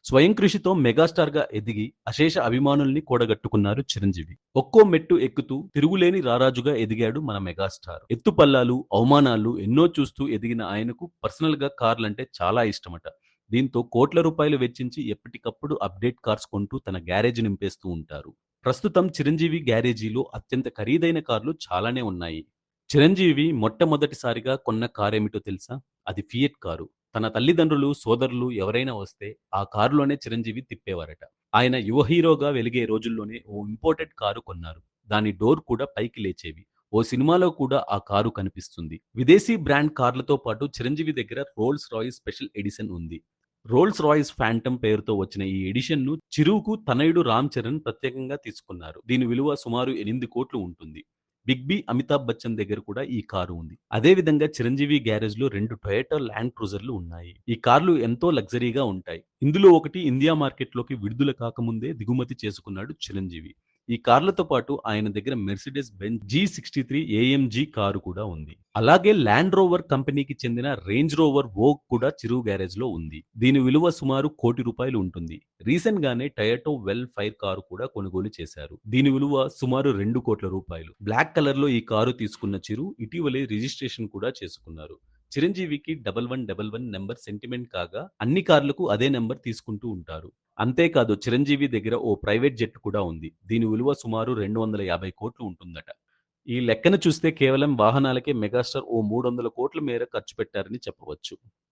స్వయం కృషితో మెగాస్టార్‌గా ఎదిగి అశేష అభిమానుల్ని కూడగట్టుకున్నారు చిరంజీవి. ఒక్కో మెట్టు ఎక్కుతూ తిరుగులేని రారాజుగా ఎదిగాడు మన మెగాస్టార్. ఎత్తుపల్లాలు, అవమానాలు ఎన్నో చూస్తూ ఎదిగిన ఆయనకు పర్సనల్‌గా కార్లంటే చాలా ఇష్టమట. దీంతో కోట్ల రూపాయలు వెచ్చించి ఎప్పటికప్పుడు అప్‌డేట్ కార్స్ కొంటూ తన గ్యారేజ్ నింపేస్తూ ఉంటారు. ప్రస్తుతం చిరంజీవి గ్యారేజీలో అత్యంత ఖరీదైన కార్లు చాలానే ఉన్నాయి. చిరంజీవి మొట్టమొదటిసారిగా కొన్న కారేమిటో తెలుసా? అది ఫియట్ కారు. తన తల్లిదండ్రులు, సోదరులు ఎవరైనా వస్తే ఆ కారులోనే చిరంజీవి తిప్పేవారట. ఆయన యువ హీరోగా వెలిగే రోజుల్లోనే ఓ ఇంపోర్టెడ్ కారు కొన్నారు. దాని డోర్ కూడా పైకి లేచేవి. ఓ సినిమాలో కూడా ఆ కారు కనిపిస్తుంది. విదేశీ బ్రాండ్ కార్లతో పాటు చిరంజీవి దగ్గర రోల్స్ రాయిస్ స్పెషల్ ఎడిషన్ ఉంది. రోల్స్ రాయిస్ ఫాంటమ్ పేరుతో వచ్చిన ఈ ఎడిషన్‌ను చిరుకు తనయుడు రామ్ చరణ్ ప్రత్యేకంగా తీసుకున్నారు. దీని విలువ సుమారు 8,00,00,000 ఉంటుంది. బిగ్ బి అమితాబ్ బచ్చన్ దగ్గర కూడా ఈ కారు ఉంది. అదే విధంగా చిరంజీవి గ్యారేజ్‌లో 2 టొయోటా ల్యాండ్ క్రూజర్‌లు ఉన్నాయి. ఈ కార్లు ఎంతో లగ్జరీగా ఉంటాయి. ఇందులో ఒకటి ఇండియా మార్కెట్‌లోకి విడుదల కాకముందే దిగుమతి చేసుకున్నాడు చిరంజీవి. ఈ కార్లతో పాటు ఆయన దగ్గర మెర్సిడెస్ బెంజ్ జీ63 ఏఎంజీ కారు కూడా ఉంది. అలాగే ల్యాండ్ రోవర్ కంపెనీకి చెందిన రేంజ్ రోవర్ వోగ్ కూడా చిరు గ్యారేజ్‌లో ఉంది. దీని విలువ సుమారు ₹1,00,00,000 ఉంటుంది. రీసెంట్ గానే టయోటా వెల్ ఫైర్ కారు కూడా కొనుగోలు చేశారు. దీని విలువ సుమారు ₹2,00,00,000. బ్లాక్ కలర్‌లో ఈ కారు తీసుకున్న చిరు ఇటీవలే రిజిస్ట్రేషన్ కూడా చేసుకున్నారు. చిరంజీవికి 1111 నంబర్ సెంటిమెంట్ కాగా అన్ని కార్లకు అదే నంబర్ తీసుకుంటూ ఉంటారు. అంతేకాదు చిరంజీవి దగ్గర ఓ ప్రైవేట్ జెట్ కూడా ఉంది. దీని విలువ సుమారు 250,00,00,000 ఉంటుందట. ఈ లెక్కన చూస్తే కేవలం వాహనాలకే మెగాస్టార్ ఓ 300,00,00,000 మేర ఖర్చు పెట్టారని చెప్పవచ్చు.